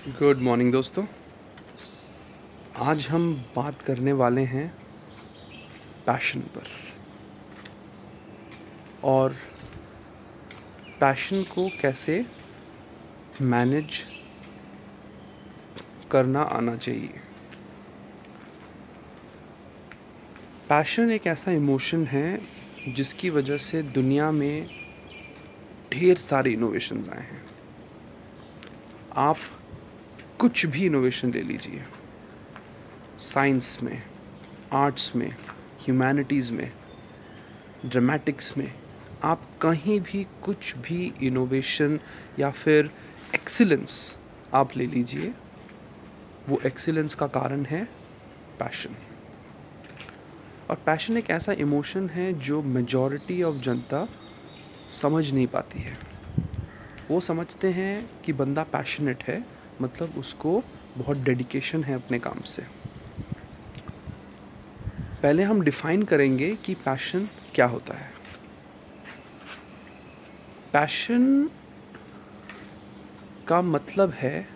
Good morning दोस्तों। आज हम बात करने वाले हैं पैशन पर, और पैशन को कैसे मैनेज करना आना चाहिए। पैशन एक ऐसा इमोशन है जिसकी वजह से दुनिया में ढेर सारे इनोवेशंस आए हैं। आप कुछ भी इनोवेशन ले लीजिए, साइंस में, आर्ट्स में, ह्यूमैनिटीज़ में, ड्रामेटिक्स में, आप कहीं भी कुछ भी इनोवेशन या फिर एक्सीलेंस आप ले लीजिए। वो एक्सीलेंस का कारण है पैशन। और पैशन एक ऐसा इमोशन है जो मेजॉरिटी ऑफ जनता समझ नहीं पाती है। वो समझते हैं कि बंदा पैशनेट है, मतलब उसको बहुत डेडिकेशन है अपने काम से। पहले हम डिफ़ाइन करेंगे कि पैशन क्या होता है। पैशन का मतलब है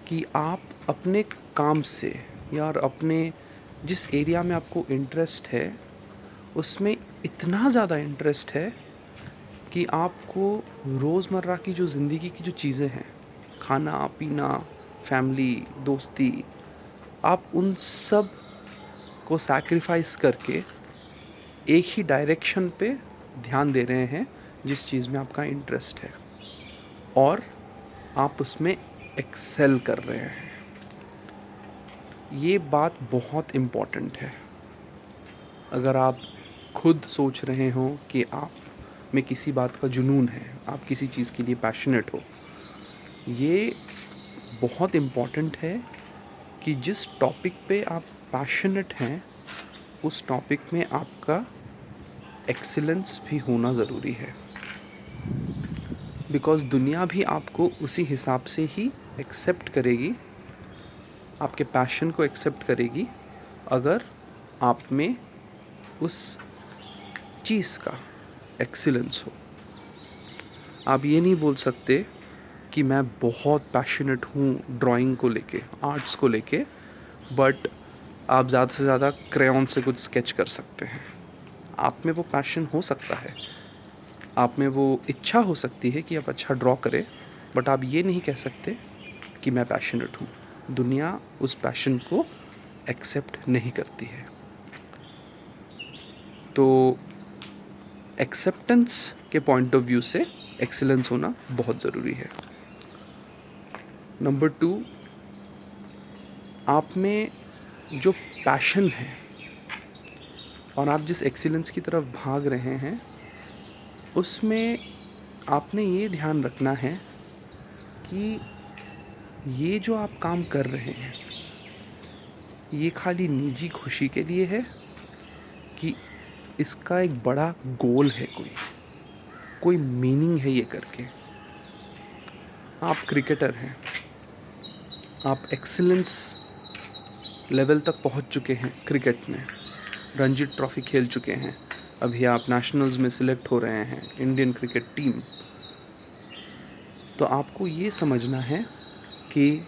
कि आप अपने काम से या अपने जिस एरिया में आपको इंटरेस्ट है उसमें इतना ज़्यादा इंटरेस्ट है कि आपको रोज़मर्रा की जो ज़िंदगी की जो चीज़ें हैं, खाना पीना, फैमिली, दोस्ती, आप उन सब को सैक्रिफाइस करके एक ही डायरेक्शन पे ध्यान दे रहे हैं जिस चीज़ में आपका इंटरेस्ट है, और आप उसमें एक्सेल कर रहे हैं। ये बात बहुत इम्पॉर्टेंट है। अगर आप खुद सोच रहे हो कि आप में किसी बात का जुनून है, आप किसी चीज़ के लिए पैशनेट हो, ये बहुत इम्पॉर्टेंट है कि जिस टॉपिक पे आप पैशनेट हैं उस टॉपिक में आपका एक्सीलेंस भी होना ज़रूरी है। बिकॉज़ दुनिया भी आपको उसी हिसाब से ही एक्सेप्ट करेगी, आपके पैशन को एक्सेप्ट करेगी, अगर आप में उस चीज़ का एक्सीलेंस हो। आप ये नहीं बोल सकते कि मैं बहुत पैशनेट हूँ ड्राइंग को लेके, आर्ट्स को लेके, बट आप ज़्यादा से ज़्यादा क्रेयॉन से कुछ स्केच कर सकते हैं। आप में वो पैशन हो सकता है, आप में वो इच्छा हो सकती है कि आप अच्छा ड्रॉ करें, बट आप ये नहीं कह सकते कि मैं पैशनेट हूँ। दुनिया उस पैशन को एक्सेप्ट नहीं करती है। तो एक्सेप्टेंस के पॉइंट ऑफ व्यू से एक्सीलेंस होना बहुत ज़रूरी है। नंबर 2, आप में जो पैशन है और आप जिस एक्सीलेंस की तरफ भाग रहे हैं उसमें आपने ये ध्यान रखना है कि ये जो आप काम कर रहे हैं ये खाली निजी खुशी के लिए है कि इसका एक बड़ा गोल है, कोई मीनिंग है ये करके। आप क्रिकेटर हैं, आप एक्सीलेंस लेवल तक पहुंच चुके हैं क्रिकेट में, रणजी ट्रॉफी खेल चुके हैं, अभी आप नेशनल्स में सिलेक्ट हो रहे हैं, इंडियन क्रिकेट टीम। तो आपको ये समझना है कि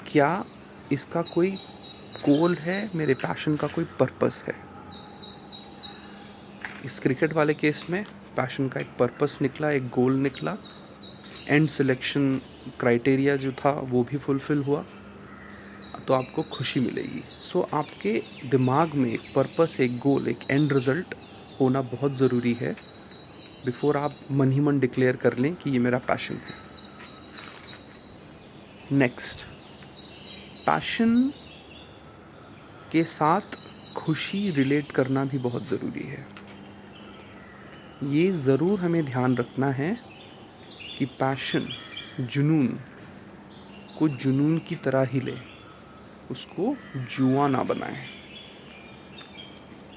क्या इसका कोई गोल है, मेरे पैशन का कोई पर्पस है। इस क्रिकेट वाले केस में पैशन का एक पर्पस निकला, एक गोल निकला, एंड सिलेक्शन क्राइटेरिया जो था वो भी फुलफ़िल हुआ, तो आपको खुशी मिलेगी। सो आपके दिमाग में एक पर्पस, एक गोल, एक एंड रिज़ल्ट होना बहुत ज़रूरी है बिफ़ोर आप मन ही मन डिक्लेयर कर लें कि ये मेरा पैशन है। नेक्स्ट, पैशन के साथ खुशी रिलेट करना भी बहुत ज़रूरी है। ये ज़रूर हमें ध्यान रखना है कि पैशन, जुनून को जुनून की तरह ही ले, उसको जुआ ना बनाएं।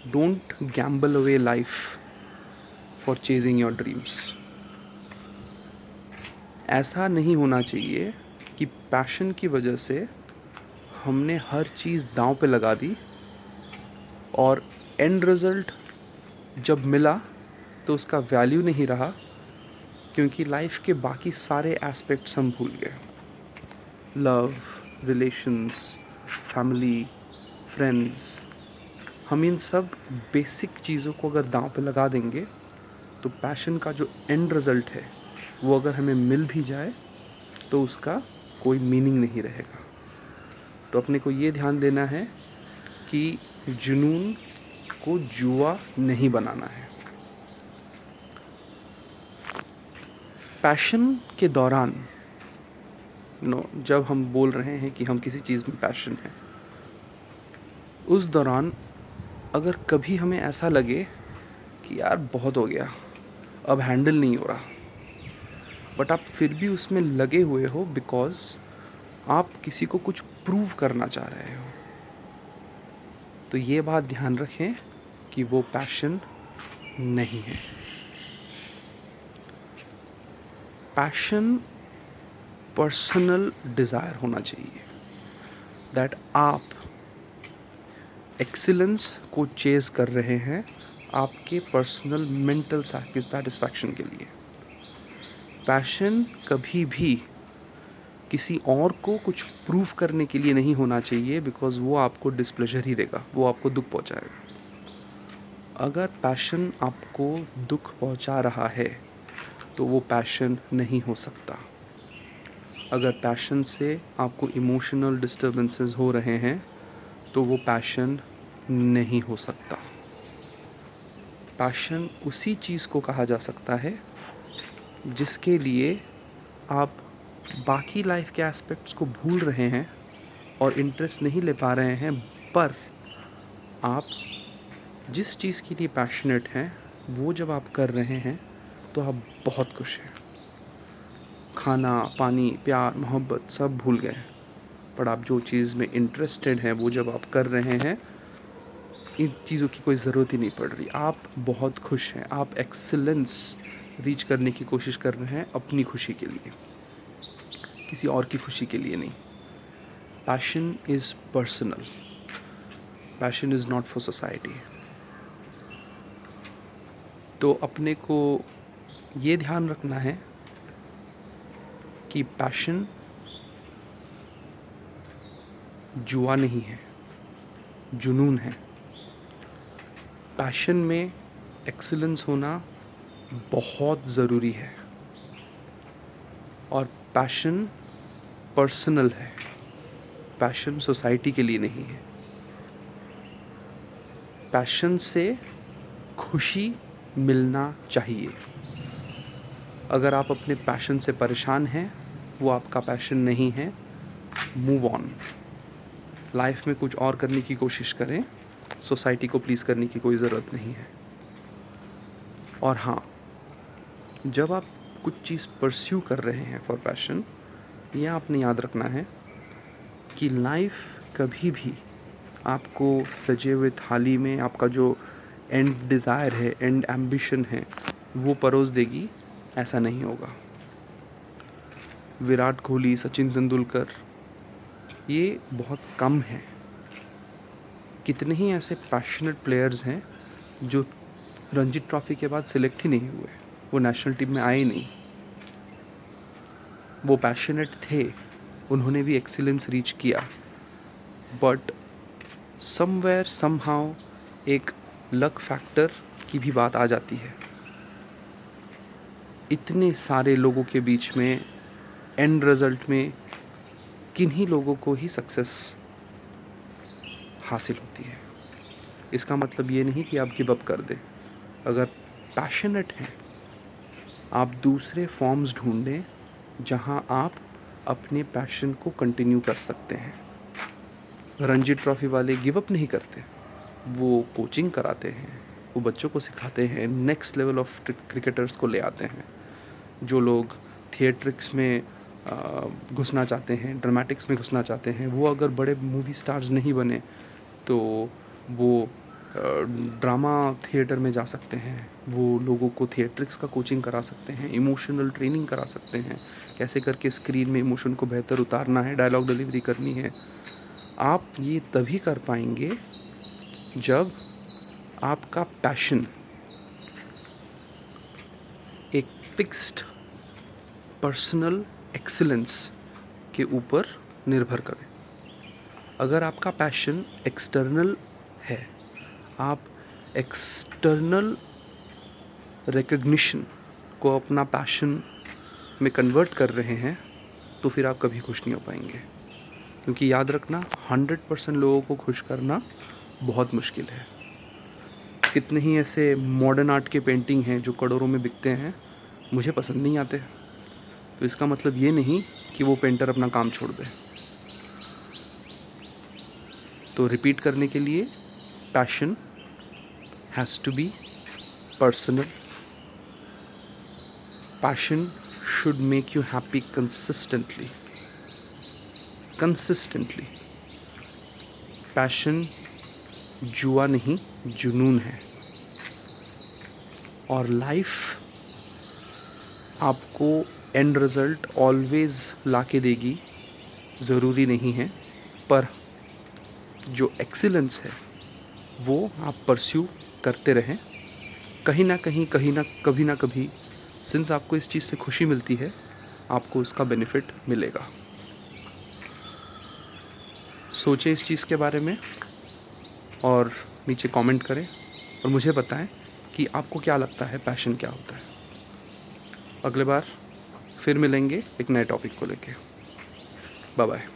Don't Gamble away life for chasing your dreams. ऐसा नहीं होना चाहिए कि पैशन की वजह से हमने हर चीज़ दांव पे लगा दी और एंड रिज़ल्ट जब मिला तो उसका वैल्यू नहीं रहा, क्योंकि लाइफ के बाकी सारे एस्पेक्ट्स हम भूल गए। लव, रिलेशंस, फैमिली, फ्रेंड्स, हम इन सब बेसिक चीज़ों को अगर दांव पे लगा देंगे तो पैशन का जो एंड रिज़ल्ट है वो अगर हमें मिल भी जाए तो उसका कोई मीनिंग नहीं रहेगा। तो अपने को ये ध्यान देना है कि जुनून को जुआ नहीं बनाना है। पैशन के दौरान जब हम बोल रहे हैं कि हम किसी चीज़ में पैशन है, उस दौरान अगर कभी हमें ऐसा लगे कि यार बहुत हो गया, अब हैंडल नहीं हो रहा, बट आप फिर भी उसमें लगे हुए हो बिकॉज आप किसी को कुछ प्रूव करना चाह रहे हो, तो ये बात ध्यान रखें कि वो पैशन नहीं है। पैशन पर्सनल डिज़ायर होना चाहिए, दैट आप एक्सीलेंस को चेज़ कर रहे हैं आपके पर्सनल मेंटल सेटिस्फैक्शन के लिए। पैशन कभी भी किसी और को कुछ प्रूव करने के लिए नहीं होना चाहिए, बिकॉज़ वो आपको डिस्प्लेजर ही देगा, वो आपको दुख पहुंचाएगा। अगर पैशन आपको दुख पहुंचा रहा है तो वो पैशन नहीं हो सकता। अगर पैशन से आपको इमोशनल डिस्टर्बेंसेस हो रहे हैं तो वो पैशन नहीं हो सकता। पैशन उसी चीज़ को कहा जा सकता है जिसके लिए आप बाकी लाइफ के एस्पेक्ट्स को भूल रहे हैं और इंटरेस्ट नहीं ले पा रहे हैं, पर आप जिस चीज़ के लिए पैशनेट हैं वो जब आप कर रहे हैं तो आप बहुत खुश हैं। खाना, पानी, प्यार, मोहब्बत सब भूल गए, पर आप जो चीज़ में इंटरेस्टेड हैं वो जब आप कर रहे हैं, इन चीज़ों की कोई ज़रूरत ही नहीं पड़ रही, आप बहुत खुश हैं। आप एक्सीलेंस रीच करने की कोशिश कर रहे हैं अपनी खुशी के लिए, किसी और की खुशी के लिए नहीं। Passion is personal, passion is not for society. तो अपने को ये ध्यान रखना है कि पैशन जुआ नहीं है, जुनून है। पैशन में एक्सीलेंस होना बहुत ज़रूरी है और पैशन पर्सनल है, पैशन सोसाइटी के लिए नहीं है। पैशन से खुशी मिलना चाहिए। अगर आप अपने पैशन से परेशान हैं, वो आपका पैशन नहीं है, मूव ऑन। लाइफ में कुछ और करने की कोशिश करें, सोसाइटी को प्लीज़ करने की कोई ज़रूरत नहीं है। और हाँ, जब आप कुछ चीज़ परस्यू कर रहे हैं फॉर पैशन, यह आपने याद रखना है कि लाइफ कभी भी आपको सजे हुए थाली में आपका जो एंड डिज़ायर है, एंड एम्बिशन है, वो परोस देगी, ऐसा नहीं होगा। विराट कोहली, सचिन तेंदुलकर, ये बहुत कम हैं। कितने ही ऐसे पैशनेट प्लेयर्स हैं जो रणजी ट्रॉफी के बाद सिलेक्ट ही नहीं हुए, वो नेशनल टीम में आए नहीं। वो पैशनेट थे, उन्होंने भी एक्सीलेंस रीच किया, बट समवेयर समहाउ एक लक फैक्टर की भी बात आ जाती है। इतने सारे लोगों के बीच में एंड रिजल्ट में किन्हीं लोगों को ही सक्सेस हासिल होती है। इसका मतलब ये नहीं कि आप गिव अप कर दें। अगर पैशनेट हैं, आप दूसरे फॉर्म्स ढूंढें जहां आप अपने पैशन को कंटिन्यू कर सकते हैं। रणजी ट्रॉफी वाले गिव अप नहीं करते, वो कोचिंग कराते हैं, वो बच्चों को सिखाते हैं, नेक्स्ट लेवल ऑफ क्रिकेटर्स को ले आते हैं। जो लोग थिएट्रिक्स में घुसना चाहते हैं, ड्रामेटिक्स में घुसना चाहते हैं, वो अगर बड़े मूवी स्टार्स नहीं बने तो वो ड्रामा थिएटर में जा सकते हैं, वो लोगों को थिएट्रिक्स का कोचिंग करा सकते हैं, इमोशनल ट्रेनिंग करा सकते हैं, कैसे करके स्क्रीन में इमोशन को बेहतर उतारना है, डायलॉग डिलीवरी करनी है। आप ये तभी कर पाएंगे जब आपका पैशन एक फिक्स्ड पर्सनल एक्सीलेंस के ऊपर निर्भर करें। अगर आपका पैशन एक्सटर्नल है, आप एक्सटर्नल रिकग्निशन को अपना पैशन में कन्वर्ट कर रहे हैं, तो फिर आप कभी खुश नहीं हो पाएंगे। क्योंकि याद रखना, 100% लोगों को खुश करना बहुत मुश्किल है। कितने ही ऐसे मॉडर्न आर्ट के पेंटिंग हैं जो करोड़ों में बिकते हैं, मुझे पसंद नहीं आते। तो इसका मतलब ये नहीं कि वो पेंटर अपना काम छोड़ दे। तो रिपीट करने के लिए, passion has to be personal. Passion should make you happy consistently. Passion जुआ नहीं, जुनून है। और लाइफ आपको एंड रिज़ल्ट ऑलवेज़ ला के देगी, ज़रूरी नहीं है, पर जो एक्सीलेंस है वो आप परस्यू करते रहें। कहीं ना कभी ना कभी, सिंस आपको इस चीज़ से खुशी मिलती है, आपको उसका बेनिफिट मिलेगा। सोचें इस चीज़ के बारे में और नीचे कमेंट करें और मुझे बताएं कि आपको क्या लगता है, पैशन क्या होता है। अगले बार फिर मिलेंगे एक नए टॉपिक को लेके। Bye bye.